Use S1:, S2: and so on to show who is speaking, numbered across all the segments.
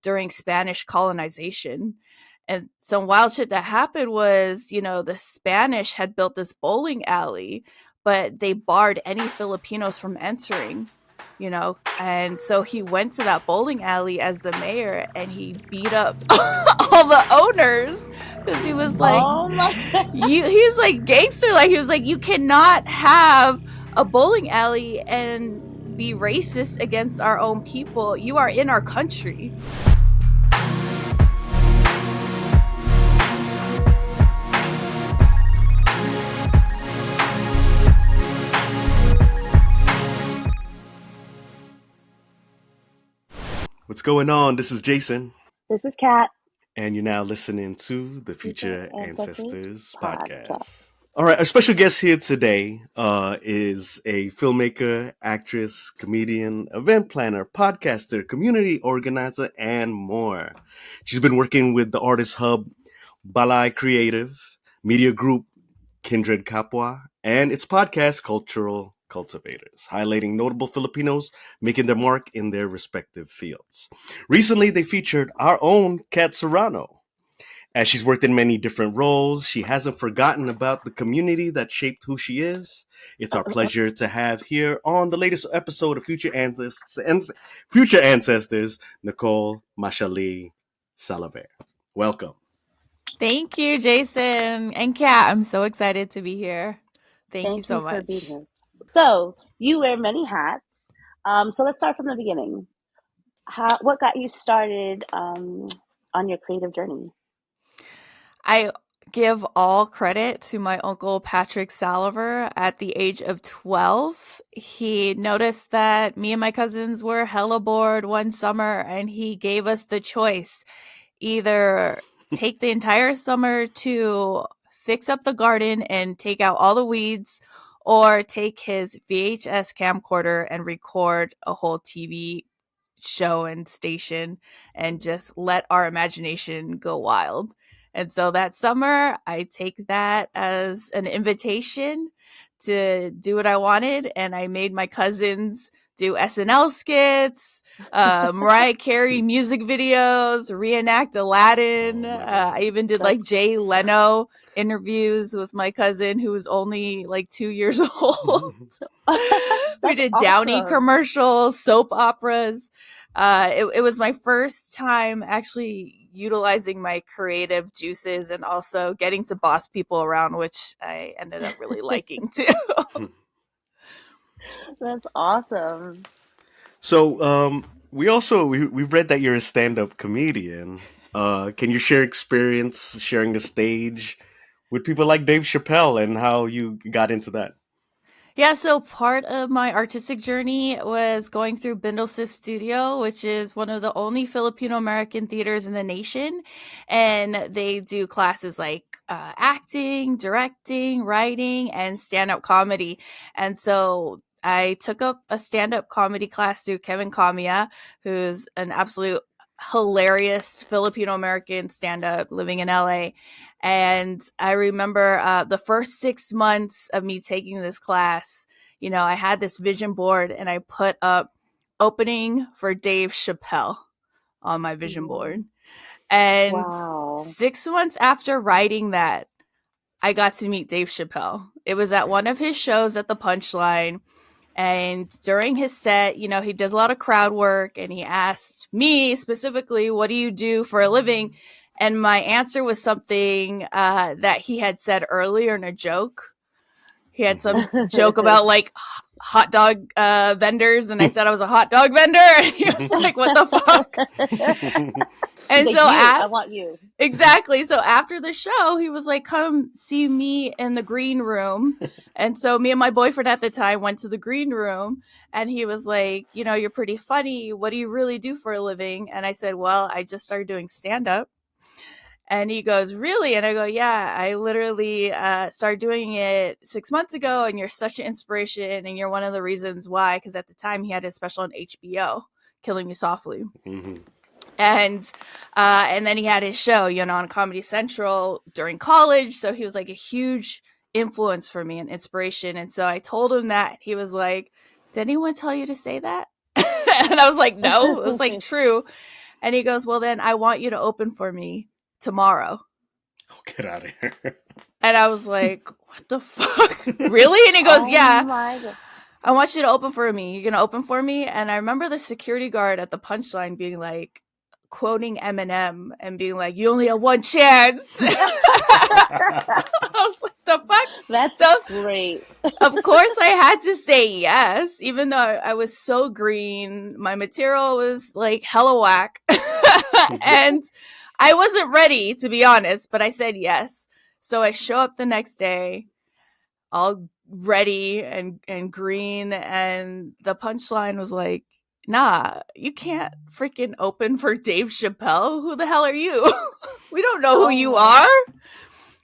S1: during Spanish colonization. And some wild shit that happened was, the Spanish had built this bowling alley, but they barred any Filipinos from entering, and so he went to that bowling alley as the mayor and he beat up all the owners because he was like,
S2: Oh my
S1: he's like gangster. Like, he was like, you cannot have a bowling alley and be racist against our own people. You are in our country.
S3: What's going on? This is Jason.
S2: This is Kat.
S3: And you're now listening to the Future Ancestors podcast.
S2: Podcast.
S3: All right, our special guest here today is a filmmaker, actress, comedian, event planner, podcaster, community organizer, and more. She's been working with the Artist Hub, Balay Creative, Media Group, Kendra Cup, and its podcast, Cultural Cultivators, highlighting notable Filipinos making their mark in their respective fields. Recently, they featured our own Kat Serrano. As she's worked in many different roles, she hasn't forgotten about the community that shaped who she is. It's our pleasure to have here on the latest episode of Future Ancestors, Nicole Maxali Salaver. Welcome.
S1: Thank you, Jason and Kat. I'm so excited to be here. Thank you so much.
S2: For being here. So you wear many hats. So let's start from the beginning. What got you started on your creative journey?
S1: I give all credit to my uncle Patrick Salaver. At the age of 12, he noticed that me and my cousins were hella bored one summer, and he gave us the choice: either take the entire summer to fix up the garden and take out all the weeds, or take his VHS camcorder and record a whole TV show and station and just let our imagination go wild. And so that summer, I take that as an invitation to do what I wanted. And I made my cousins do SNL skits, Mariah Carey music videos, reenact Aladdin. I even did like Jay Leno interviews with my cousin who was only like 2 years old. We did Downy commercials, soap operas. It was my first time actually utilizing my creative juices and also getting to boss people around, which I ended up really liking too.
S2: That's awesome.
S3: So we've read that you're a stand-up comedian. Can you share experience sharing the stage with people like Dave Chapelle and how you got into that?
S1: Yeah, so part of my artistic journey was going through Bindlesif Studio, which is one of the only Filipino American theaters in the nation. And they do classes like acting, directing, writing, and stand-up comedy. And so I took up a stand-up comedy class through Kevin Kamiya, who's an absolute hilarious Filipino American stand-up living in LA. And I remember the first 6 months of me taking this class, I had this vision board and I put up opening for Dave Chapelle on my vision board. And 6 months after writing that, I got to meet Dave Chapelle. It was at one of his shows at the Punchline. And during his set, he does a lot of crowd work, and he asked me specifically, what do you do for a living? And my answer was something that he had said earlier in a joke. He had some joke about like hot dog vendors, and I said I was a hot dog vendor, and he was like, what the fuck? And
S2: like,
S1: so
S2: I want you.
S1: Exactly. So after the show, he was like, come see me in the green room. And so me and my boyfriend at the time went to the green room, and he was like, you're pretty funny. What do you really do for a living? And I said, well, I just started doing stand-up. And he goes, really? And I go, yeah, I literally started doing it 6 months ago, and you're such an inspiration, and you're one of the reasons why, because at the time he had his special on HBO, Killing Me Softly. Mm-hmm. And then he had his show, on Comedy Central during college. So he was like a huge influence for me and inspiration. And so I told him that. He was like, did anyone tell you to say that? And I was like, no, it was like true. And he goes, well, then I want you to open for me tomorrow.
S3: Oh, get out of here.
S1: And I was like, what the fuck? Really? And he goes,
S2: Oh
S1: yeah,
S2: my god.
S1: I want you to open for me. You're going to open for me? And I remember the security guard at the punchline being like, quoting Eminem and being like, you only have one chance. I was like, the fuck?
S2: That's
S1: So,
S2: great.
S1: of course, I had to say yes, even though I was so green. My material was like hella whack. And I wasn't ready, to be honest, but I said yes. So I show up the next day, all ready and green, and the punchline was like, nah, you can't freaking open for Dave Chapelle. Who the hell are you? We don't know who you are.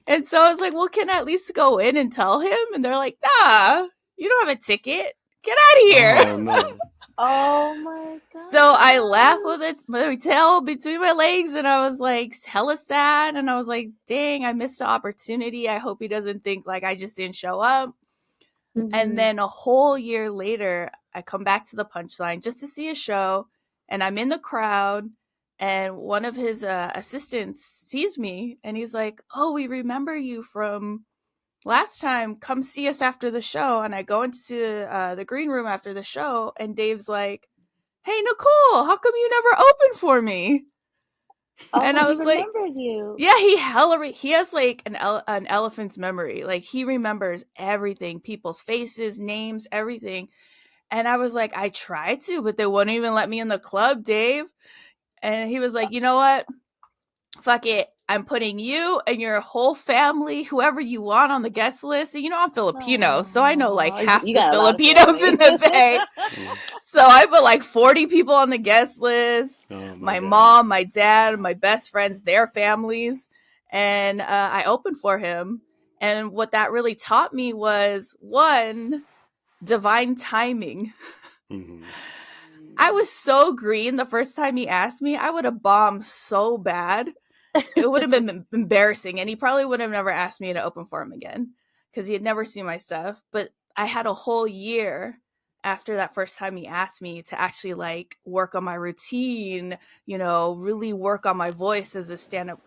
S1: And so I was like, well, can I at least go in and tell him? And they're like, nah, you don't have a ticket. Get out of here.
S3: Oh, no.
S2: Oh my god.
S1: So I laughed with my tail between my legs, and I was like hella sad. And I was like, dang, I missed the opportunity. I hope he doesn't think like I just didn't show up. And then a whole year later, I come back to the punchline just to see a show, and I'm in the crowd, and one of his assistants sees me, and he's like, oh, we remember you from last time. Come see us after the show. And I go into the green room after the show, and Dave's like, hey, Nicole, how come you never opened for me? And I was like,
S2: you.
S1: yeah, he has like an elephant's memory. Like, he remembers everything, people's faces, names, everything. And I was like, I tried to, but they wouldn't even let me in the club, Dave. And he was like, you know what? Fuck it. I'm putting you and your whole family, whoever you want, on the guest list. And you know, I'm Filipino, so I know like half the Filipinos in the Bay. So I put like 40 people on the guest list.
S3: Oh,
S1: my
S3: God.
S1: mom, my dad, my best friends, their families. And I opened for him. And what that really taught me was, one, divine timing.
S3: Mhm.
S1: I was so green the first time he asked me. I would have bombed so bad. It would have been embarrassing, and he probably would have never asked me to open for him again because he had never seen my stuff. But I had a whole year after that first time he asked me to actually like work on my routine, you know, really work on my voice as a stand-up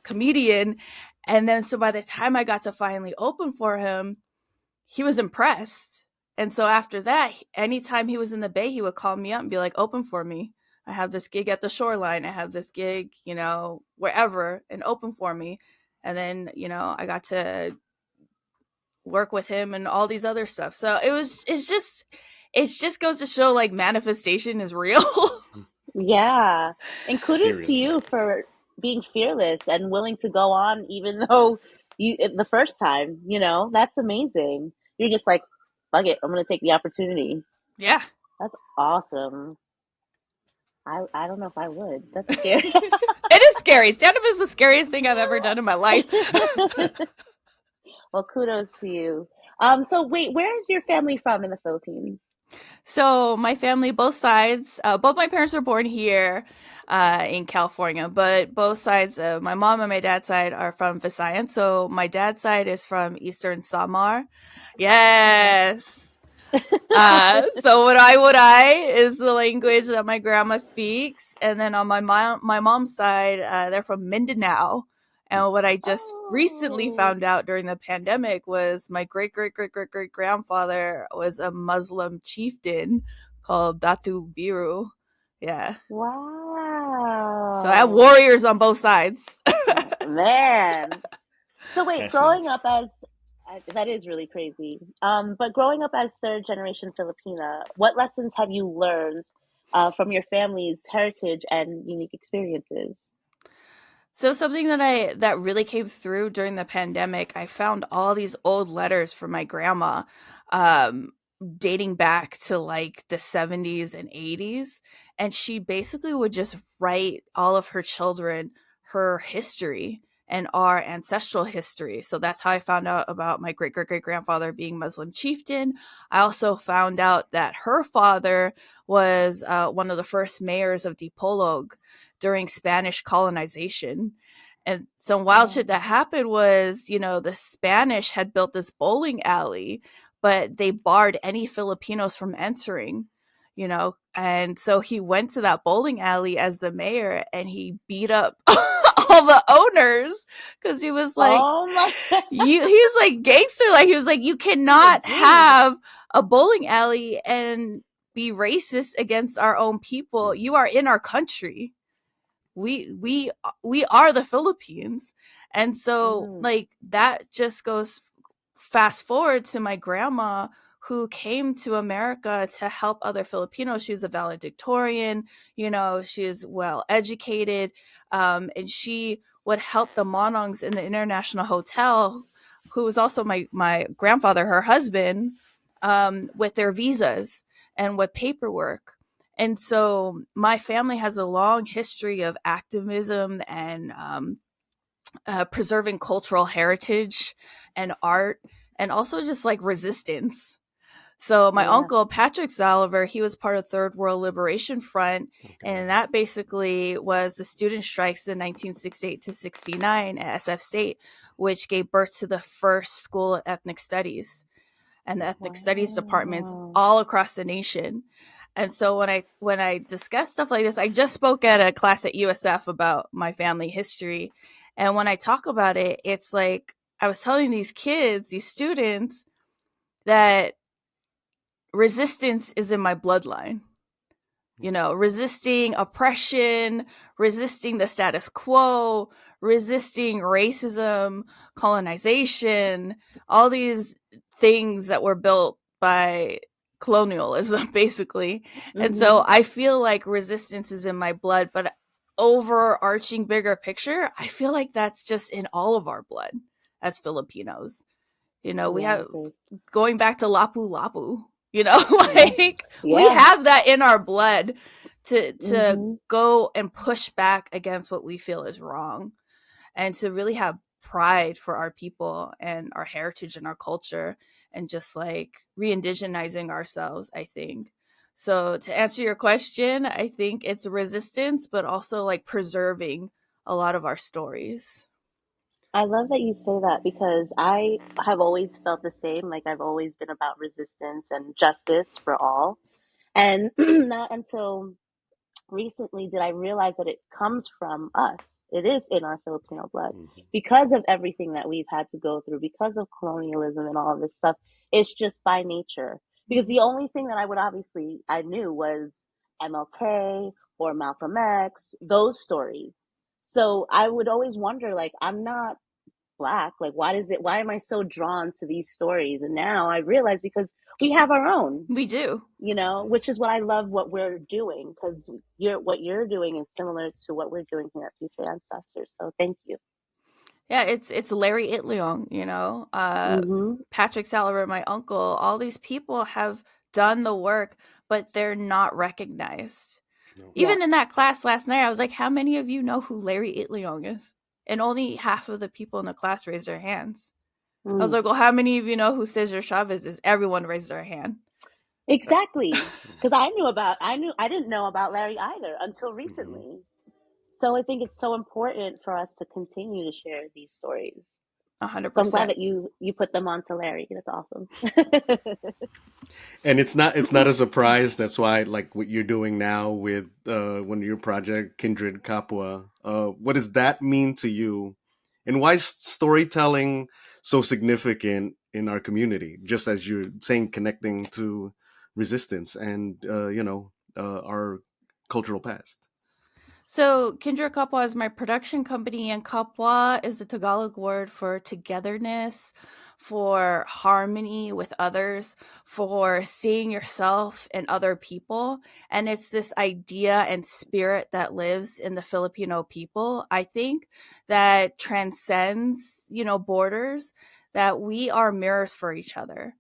S1: comedian. And then so by the time I got to finally open for him, he was impressed. And so after that, anytime he was in the Bay, he would call me up and be like, open for me. I have this gig at the Shoreline. I have this gig, you know, wherever, and open for me. And then, you know, I got to work with him and all these other stuff. So it just goes to show like manifestation is real.
S2: Yeah. And kudos to
S3: Seriously.
S2: you for being fearless and willing to go on even though the first time, you know, that's amazing. You're just like, fuck it, I'm gonna take the opportunity.
S1: Yeah.
S2: That's awesome. I don't know if I would. That's scary.
S1: It is scary. Stand up is the scariest thing I've ever done in my life.
S2: Well, kudos to you. So wait, where is your family from in the Philippines?
S1: So my family, both sides, both my parents were born here in California, but both sides, my mom and my dad's side, are from Visayan. So my dad's side is from Eastern Samar. Yes. So what I is the language that my grandma speaks, and then on my mom's side, they're from Mindanao. And what I just recently found out during the pandemic was my great grandfather was a Muslim chieftain called Datu Biru. Yeah.
S2: Wow.
S1: So I have warriors on both sides.
S2: Man. So wait,
S3: That's
S2: growing
S3: nuts.
S2: up as that is really crazy. But growing up as third generation Filipina, what lessons have you learned from your family's heritage and unique experiences?
S1: So something that really came through during the pandemic, I found all these old letters from my grandma, um, dating back to like the 70s and 80s. And she basically would just write all of her children her history and our ancestral history. So that's how I found out about my great grandfather being Muslim chieftain. I also found out that her father was one of the first mayors of Dipolog during Spanish colonization. And some wild shit that happened was, you know, the Spanish had built this bowling alley, but they barred any Filipinos from entering. and so he went to that bowling alley as the mayor and he beat up all the owners because he was like,
S2: Oh my!
S1: he's like gangster. Like, he was like, you cannot
S2: Dude.
S1: have a bowling alley and be racist against our own people. You are in our country. We are the Philippines. And so like that just goes fast forward to my grandma who came to America to help other Filipinos. She's a valedictorian, she's well educated, and she would help the Monongs in the International Hotel, who was also my grandfather, her husband, with their visas and with paperwork. And so my family has a long history of activism and preserving cultural heritage and art, and also just like resistance. So my uncle Patrick Saliver, he was part of Third World Liberation Front, and that basically was the student strikes in 1968 to 69 at SF State, which gave birth to the first school of ethnic studies and the ethnic studies departments all across the nation. And so when I discuss stuff like this, I just spoke at a class at USF about my family history. And when I talk about it, it's like I was telling these kids, these students, that resistance is in my bloodline. Resisting oppression, resisting the status quo, resisting racism, colonization, all these things that were built by colonialism, basically. And so I feel like resistance is in my blood, but overarching bigger picture, I feel like that's just in all of our blood as Filipinos. We have, going back to Lapu Lapu, like we have that in our blood to go and push back against what we feel is wrong, and to really have pride for our people and our heritage and our culture, and just like re-indigenizing ourselves, I think. So to answer your question, I think it's resistance, but also like preserving a lot of our stories.
S2: I love that you say that because I have always felt the same. Like, I've always been about resistance and justice for all. And not until recently did I realize that it comes from us. It is in our Filipino blood because of everything that we've had to go through, because of colonialism and all of this stuff. It's just by nature. Because the only thing that I knew was MLK or Malcolm X, those stories. So I would always wonder, like, I'm not Black. Like, why am I so drawn to these stories? And now I realize because we have our own.
S1: We do.
S2: Which is what I love what we're doing, because what you're doing is similar to what we're doing here at Future Ancestors. So thank you.
S1: Yeah, it's Larry Itliong, Patrick Saliver, my uncle. All these people have done the work, but they're not recognized. Even in that class last night, I was like, how many of you know who Larry Itliong is? And only half of the people in the class raised their hands. I was like, well, how many of you know who Cesar Chavez is? Everyone raised their hand.
S2: Exactly. Because I didn't know about Larry either until recently. So I think it's so important for us to continue to share these stories.
S1: 100%.
S2: So I'm glad that you put them on to Larry. That's awesome.
S3: And it's not a surprise. That's why, like what you're doing now with one of your project, Kindred Kapwa. What does that mean to you, and why is storytelling so significant in our community? Just as you're saying, connecting to resistance and our cultural past.
S1: So Kendra Kapwa is my production company, and Kapwa is the Tagalog word for togetherness, for harmony with others, for seeing yourself and other people. And it's this idea and spirit that lives in the Filipino people, I think, that transcends, borders, that we are mirrors for each other.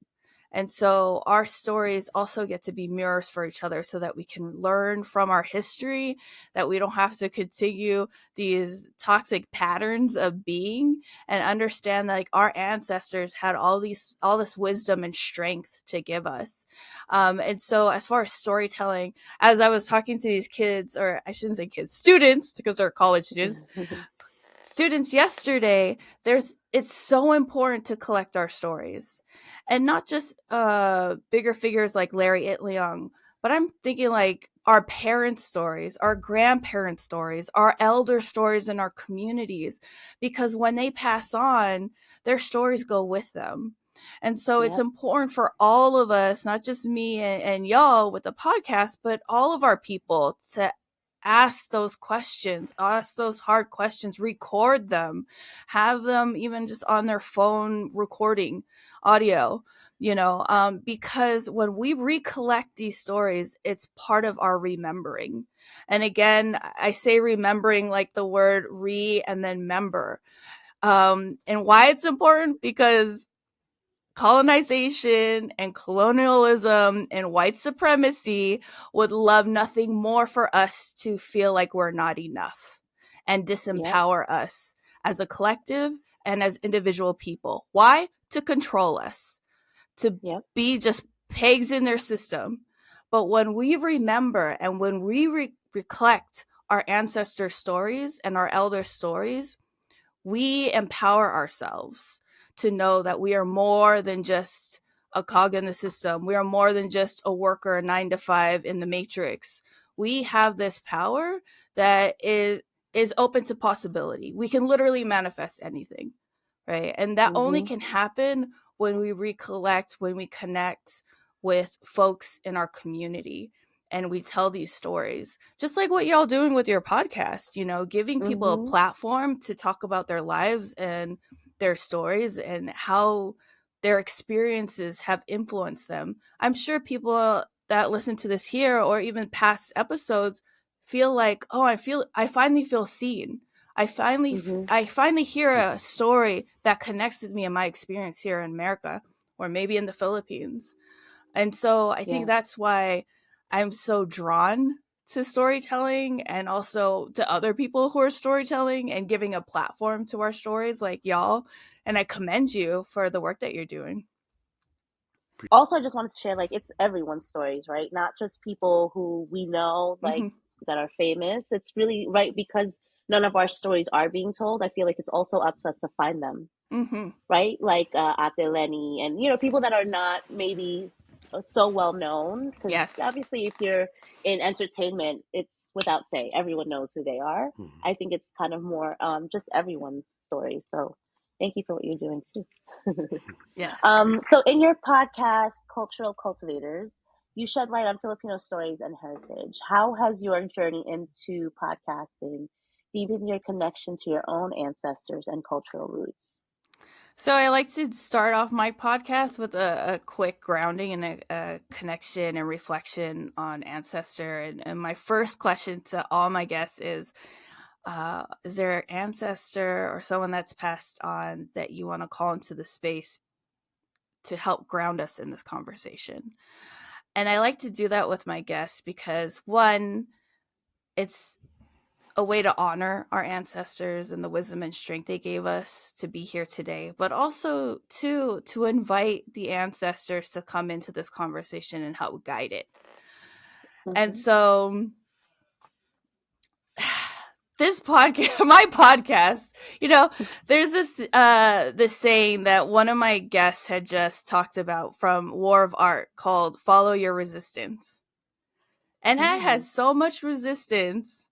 S1: And so our stories also get to be mirrors for each other so that we can learn from our history, that we don't have to continue these toxic patterns of being, and understand that like our ancestors had all this wisdom and strength to give us. And so as far as storytelling, as I was talking to these kids, or I shouldn't say kids, students, because they're college students yesterday, it's so important to collect our stories, and not just bigger figures like Larry Itliong, but I'm thinking like our parents' stories, our grandparents' stories, our elder stories in our communities, because when they pass on, their stories go with them. And so it's
S2: Yep.
S1: important for all of us, not just me and y'all with the podcast, but all of our people to ask those questions, ask those hard questions, record them, have them even just on their phone recording audio, because when we recollect these stories, it's part of our remembering. And again, I say remembering like the word re and then member. And why it's important, because colonization and colonialism and white supremacy would love nothing more for us to feel like we're not enough and
S2: Yep.
S1: disempower us as a collective and as individual people. Why? To control us, to
S2: Yep.
S1: be just pigs in their system. But when we remember and when we recollect our ancestor stories and our elder stories, we empower ourselves to know that we are more than just a cog in the system. We are more than just a worker, 9 to 5 in the matrix. We have this power that is open to possibility. We can literally manifest anything, right? And that only
S2: Mhm.
S1: can happen when we recollect, when we connect with folks in our community and we tell these stories, just like what y'all doing with your podcast, giving people a
S2: Mhm.
S1: platform to talk about their lives and their stories and how their experiences have influenced them. I'm sure people that listen to this here or even past episodes feel like, oh, I finally feel seen.
S2: Mhm.
S1: I finally hear a story that connects with me and my experience here in America or maybe in the Philippines. And so I think
S2: Yeah.
S1: that's why I'm so drawn to storytelling and also to other people who are storytelling and giving a platform to our stories like y'all. And I commend you for the work that you're doing.
S2: Also, I just wanted to share, like, it's everyone's stories, right? Not just people who we know, like,
S1: Mm-hmm.
S2: that are famous. It's really right because none of our stories are being told. I feel like it's also up to us to find them,
S1: Mm-hmm.
S2: right? Like Ate Lenny and people that are not maybe so well known. Because
S1: Yes.
S2: obviously, if you're in entertainment, it's without say, everyone knows who they are.
S3: Mhm.
S2: I think it's kind of more just everyone's story. So, thank you for what you're doing too.
S1: Yes.
S2: So, in your podcast, Cultural Cultivators, you shed light on Filipino stories and heritage. How has your journey into podcasting deepened your connection to your own ancestors and cultural roots?
S1: So I like to start off my podcast with a quick grounding and a connection and reflection on ancestor. And my first question to all my guests is there an ancestor or someone that's passed on that you want to call into the space to help ground us in this conversation? And I like to do that with my guests because one, it's a way to honor our ancestors and the wisdom and strength they gave us to be here today, but also two, to invite the ancestors to come into this conversation and help guide it. And
S2: Mm-hmm.
S1: so this podcast, my podcast, there's this saying that one of my guests had just talked about from War of Art called "Follow Your Resistance," and I had
S2: Mm.
S1: so much resistance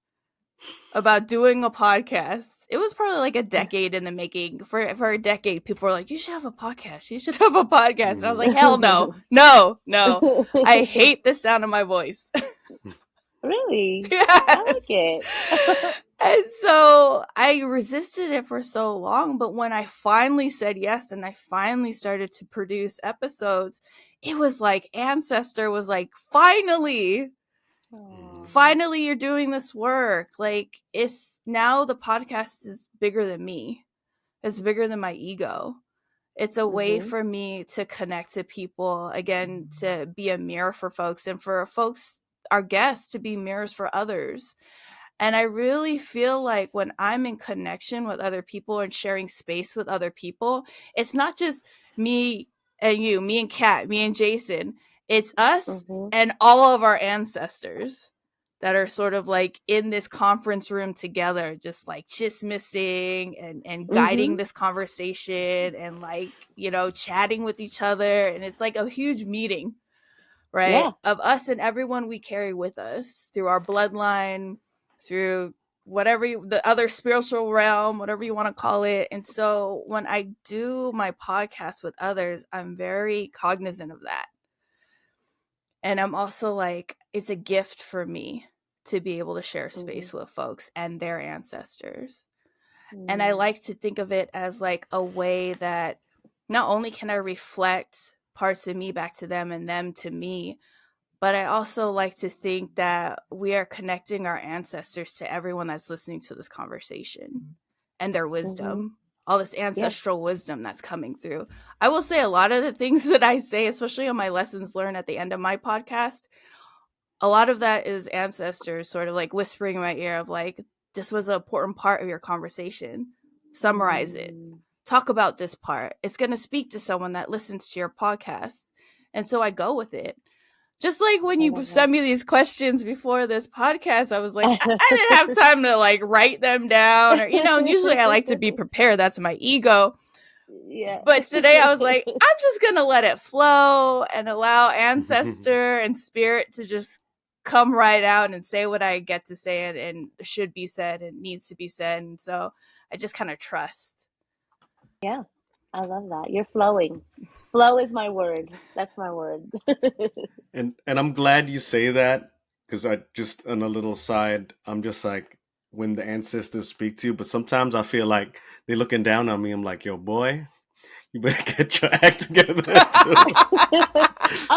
S1: about doing a podcast. It was probably like a decade in the making. For a decade, people were like, "You should have a podcast. You should have a podcast." And I was like, "Hell no, no, no! I hate the sound of my voice."
S2: Really? I like
S1: Yes.
S2: it.
S1: And so I resisted it for so long, but when I finally said yes and I finally started to produce episodes, it was like Ancestor was like,
S2: Aw.
S1: finally you're doing this work. Like, it's now the podcast is bigger than me. It's bigger than my ego. It's a way
S2: Mhm.
S1: for me to connect to people, again, to be a mirror for folks and for folks, our guests, to be mirrors for others. And I really feel like when I'm in connection with other people and sharing space with other people, it's not just me and you, me and Kat, me and Jason. It's us
S2: Mhm.
S1: and all of our ancestors that are sort of like in this conference room together, just like chismissing and guiding
S2: Mhm.
S1: this conversation and like, chatting with each other. And it's like a huge meeting, right?
S2: Yeah.
S1: Of us and everyone we carry with us through our bloodline, through whatever the other spiritual realm, whatever you want to call it. And so when I do my podcast with others, I'm very cognizant of that. And I'm also like, it's a gift for me to be able to share
S2: Mm-hmm.
S1: space with folks and their ancestors. And I
S2: Mm-hmm.
S1: like to think of it as like a way that not only can I reflect parts of me back to them and them to me, but I also like to think that we are connecting our ancestors to everyone that's listening to this conversation and their
S2: Mm-hmm.
S1: wisdom, all this
S2: Yeah.
S1: ancestral wisdom that's coming through. I will say a lot of the things that I say, especially on my lessons learned at the end of my podcast, a lot of that is ancestors sort of like whispering in my ear of like, this was an important part of your conversation. Summarize it.
S2: Mm.
S1: Talk about this part. It's going to speak to someone that listens to your podcast. And so I go with it. Just like when
S2: I
S1: you
S2: love
S1: sent me these questions before this podcast, I was like, I didn't have
S2: that.
S1: time to like write them down or, and usually I like to be prepared. That's my ego.
S2: Yeah.
S1: But today I was like, I'm just going to let it flow and allow ancestor and spirit to just come right out and say what I get to say and should be said and needs to be said. And so I just kind of trust.
S2: Yeah. I love that. You're flowing. Flow is my word. That's my word.
S3: And I'm glad you say that, because I just, on a little side, I'm just like, when the ancestors speak to you, but sometimes I feel like they're looking down on me. I'm like, yo, boy, you better get your act together too.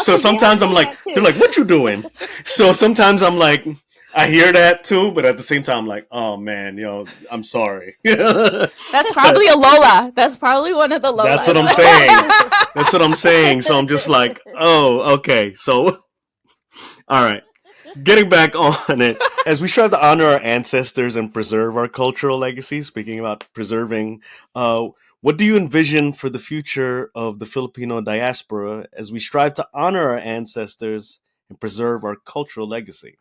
S3: So
S2: Also, yeah, I
S3: sometimes I'm
S2: say
S3: like,
S2: that
S3: they're
S2: too.
S3: like, what you doing? So sometimes I'm like, I hear that too, but at the same time, I'm like, oh man, yo, I'm sorry.
S1: That's probably a Lola. That's probably one of the
S3: That's what
S1: Lolas.
S3: I'm saying. That's what I'm saying. So I'm just like, oh, okay. So, all right. Getting back on it, as we strive to honor our ancestors and preserve our cultural legacy, speaking about preserving, what do you envision for the future of the Filipino diaspora as we strive to honor our ancestors and preserve our cultural legacy?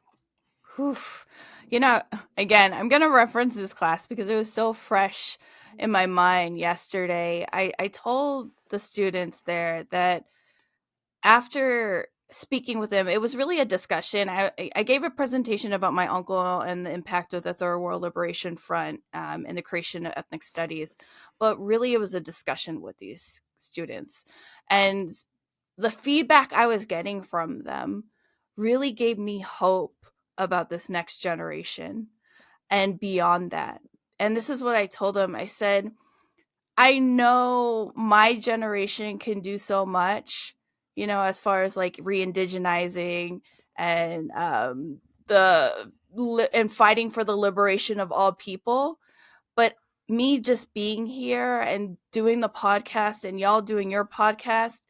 S1: Oof. You know, again, I'm going to reference this class because it was so fresh in my mind yesterday. I told the students there that after speaking with them, it was really a discussion. I gave a presentation about my uncle and the impact of the Third World Liberation Front and the creation of ethnic studies. But really, it was a discussion with these students. And the feedback I was getting from them really gave me hope about this next generation and beyond that. And this is what I told them. I said, I know my generation can do so much, as far as like re-indigenizing and and fighting for the liberation of all people. But me just being here and doing the podcast and y'all doing your podcast,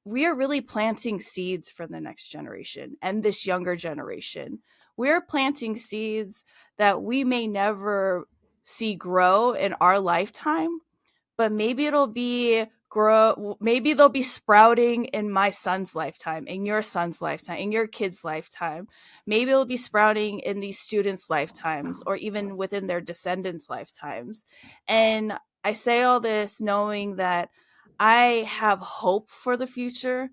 S1: we are really planting seeds for the next generation and this younger generation. We're planting seeds that we may never see grow in our lifetime, but maybe it'll be grow maybe they'll be sprouting in my son's lifetime, in your son's lifetime, in your kid's lifetime. Maybe it'll be sprouting in these students' lifetimes or even within their descendants' lifetimes. And I say all this knowing that I have hope for the future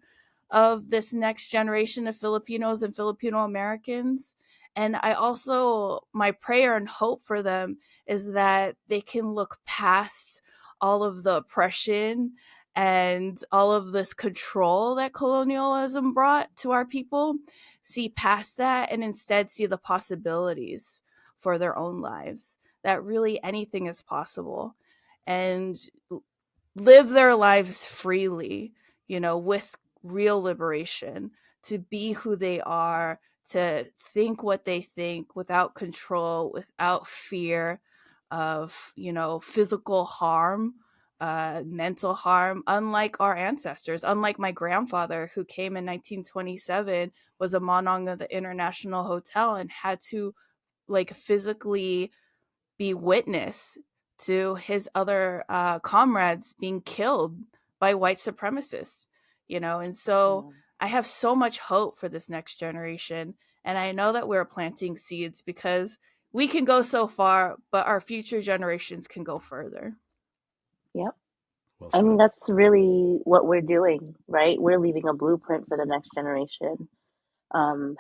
S1: of this next generation of Filipinos and Filipino Americans. And I also, my prayer and hope for them is that they can look past all of the oppression and all of this control that colonialism brought to our people, see past that and instead see the possibilities for their own lives, that really anything is possible, and live their lives freely, with real liberation, to be who they are, to think what they think without control, without fear of, physical harm, mental harm, unlike our ancestors, unlike my grandfather who came in 1927, was a monong of the International Hotel and had to like physically be witness to his other comrades being killed by white supremacists, and so
S2: Yeah.
S1: I have so much hope for this next generation. And I know that we're planting seeds because we can go so far, but our future generations can go further.
S2: Yep.
S3: Well
S2: I mean,
S3: said.
S2: that's really what we're doing, right? We're leaving a blueprint for the next generation.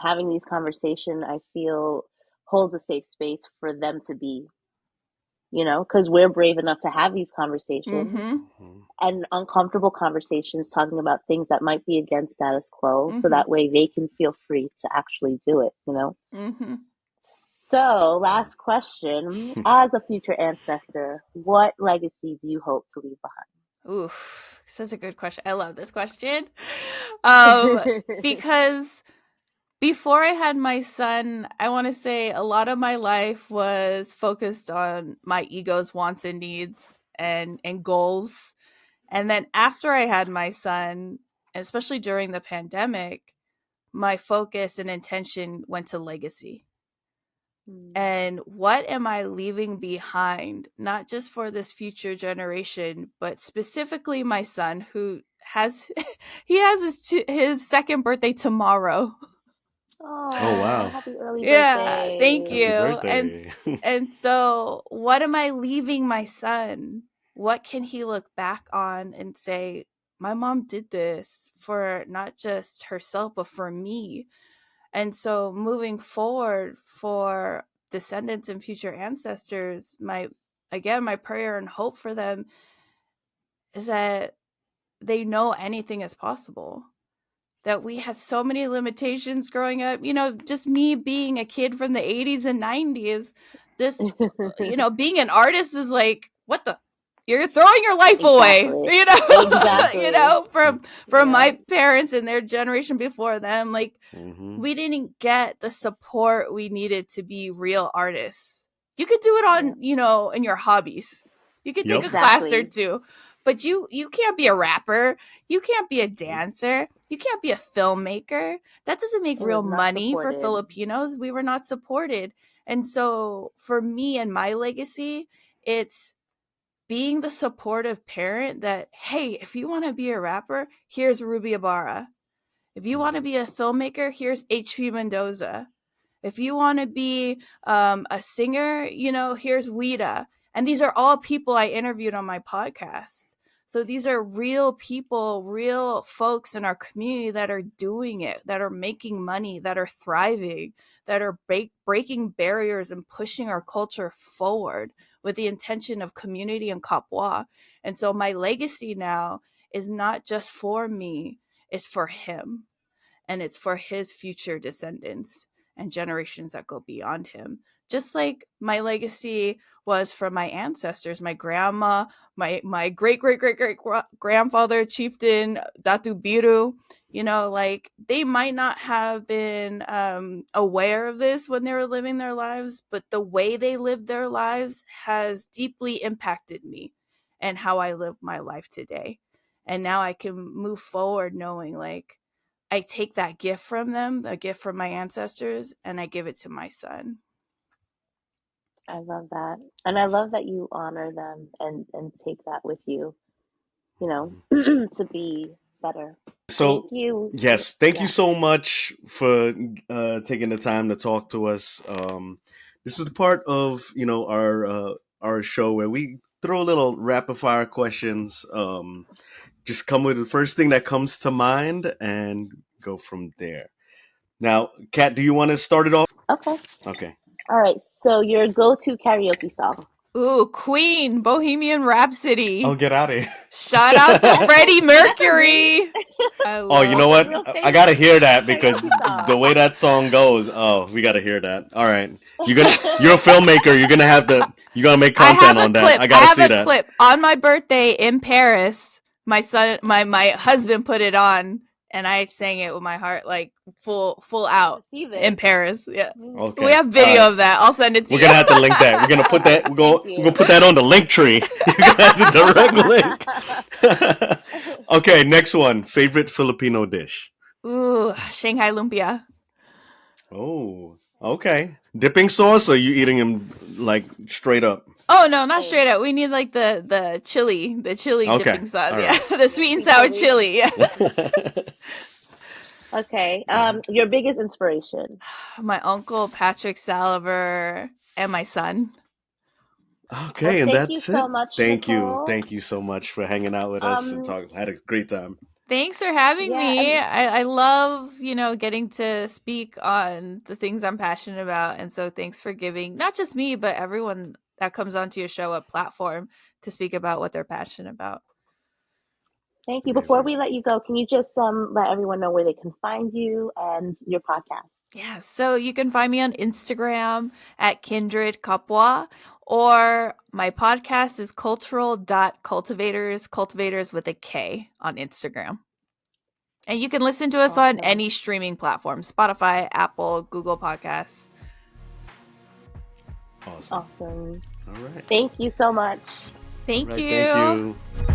S2: Having these conversations, I feel, holds a safe space for them to be, because we're brave enough to have these conversations
S1: Mm-hmm.
S3: Mhm.
S2: and uncomfortable conversations talking about things that might be against status quo, so
S1: Mm-hmm.
S2: that way they can feel free to actually do it.
S1: Mm-hmm.
S2: So, last question. As a future ancestor, what legacy do you hope to leave
S1: Oof, such a good question. I love this question.
S2: behind?
S1: Because before I had my son, I want to say a lot of my life was focused on my ego's wants and needs and goals. And then after I had my son, especially during the pandemic, my focus and intention went to legacy. And what am I leaving behind, not just for this future generation, but specifically my son who has he has his second birthday tomorrow.
S3: Oh
S2: Oh,
S3: wow!
S2: happy early
S1: Yeah, thank
S2: birthday.
S3: Happy
S1: you.
S3: birthday!
S1: And so what am I leaving my son? What can he look back on and say, my mom did this for not just herself, but for me. And so moving forward for descendants and future ancestors, my prayer and hope for them is that they know anything is possible. That we had so many limitations growing up, just me being a kid from the 80s and 90s, this being an artist is like, what the, you're throwing your life away,
S2: Exactly.
S1: you
S2: Exactly.
S1: know, from
S2: Yeah.
S1: my parents and their generation before them. Like,
S3: hmm
S1: we didn't get the support we needed to be real artists. You could do it
S2: Yeah.
S1: on, in your hobbies. You could take
S3: Yep.
S1: a class or
S2: Exactly.
S1: two, but you can't be a rapper. You can't be a
S3: Nope.
S1: dancer. You can't be a filmmaker. That doesn't make
S2: It
S1: real
S2: was not
S1: money for
S2: supported.
S1: Filipinos. We were not supported. And so for me and my legacy, it's being the supportive parent that, hey, if you want to be a rapper, here's Ruby Ibarra. If you want to
S3: hmm
S1: be a filmmaker, here's HP Mendoza. If you want to be a singer, here's Wida. And these are all people I interviewed on my podcast. So these are real people, real folks in our community that are doing it, that are making money, that are thriving, that are breaking barriers and pushing our culture forward with the intention of community and kapwa. And so my legacy now is not just for me, it's for him, and it's for his future descendants and generations that go beyond him. Just like my legacy was from my ancestors, my grandma, my great great great great grandfather, chieftain Datu Biru. Like, they might not have been aware of this when they were living their lives, but the way they lived their lives has deeply impacted me and how I live my life today. And now I can move forward knowing, like, I take that gift from them, a gift from my ancestors, and I give it to my son.
S2: I love that. And I love that you honor them and take that with you, to be better. Thank
S3: So
S2: you.
S3: yes, thank you
S2: Yeah.
S3: so much for taking the time to talk to us. This is part of our show where we throw little rapid fire questions. Just come with the first thing that comes to mind and go from there. Now, Kat, do you want to start it off?
S2: Okay.
S3: Okay.
S2: All right. So your go-to karaoke song.
S1: Ooh, Queen, Bohemian
S3: Oh,
S1: Rhapsody.
S3: get out of here.
S1: Shout out to Freddie
S2: That's a really
S1: Mercury. I
S3: Oh, you
S1: love
S3: know
S2: that's a
S3: what?
S2: real
S3: I gotta
S2: famous
S3: hear that because
S2: karaoke
S3: the
S2: song.
S3: way that song goes. Oh, we gotta hear that. All right, you're a filmmaker. You're gonna make
S1: I
S3: content
S1: have a
S3: on that.
S1: clip.
S3: I
S1: I
S3: gotta
S1: have
S3: see
S1: a
S3: that.
S1: clip on my birthday in Paris. My husband put it on, and I sang it with my heart, like, full
S2: I have
S1: out
S2: to see
S1: in
S2: this.
S1: Paris. Yeah, we
S3: Okay.
S1: have
S3: All right.
S1: video of that. I'll send it to
S3: We're
S1: you.
S3: gonna have to link that. We're gonna put that.
S2: Thank
S3: We're gonna
S2: you.
S3: put that on the link tree. You're gonna have the direct link. Okay. Next one. Favorite Filipino dish.
S1: Ooh, Shanghai lumpia.
S3: Oh. Okay. Dipping sauce, or you eating them like straight up?
S1: Oh no, not
S2: Same.
S1: straight up. We need like the chili
S3: Okay.
S1: dipping sauce.
S3: All
S1: Yeah,
S3: right.
S1: the
S2: The
S1: sweet and
S2: sweet
S1: sour
S2: chili.
S1: chili. Yeah.
S2: Okay. Your biggest inspiration.
S1: My uncle Patrick Saliver and my son.
S3: Okay,
S2: Well,
S3: and
S2: thank you
S3: that's it.
S2: so much,
S3: Thank you.
S2: Nicole.
S3: Thank you so much for hanging out with us and talk. Had a great time.
S1: Thanks for having
S2: Yeah,
S1: me.
S2: and
S1: I love, getting to speak on the things I'm passionate about. And so thanks for giving not just me, but everyone that comes onto your show a platform to speak about what they're passionate about.
S2: thank you. Before
S3: Amazing.
S2: we let you go, can you just let everyone know where they can find you and your podcast?
S1: Yeah, so you can find me on Instagram at Kindred Kapwa, or my podcast is cultural.cultivators, cultivators with a K on Instagram. And you can listen to us on
S2: Awesome.
S1: any streaming platform, Spotify, Apple, Google Podcasts.
S3: Awesome.
S2: Awesome.
S3: All right.
S2: Thank you so much.
S1: Thank
S3: All right.
S1: you.
S3: Thank you.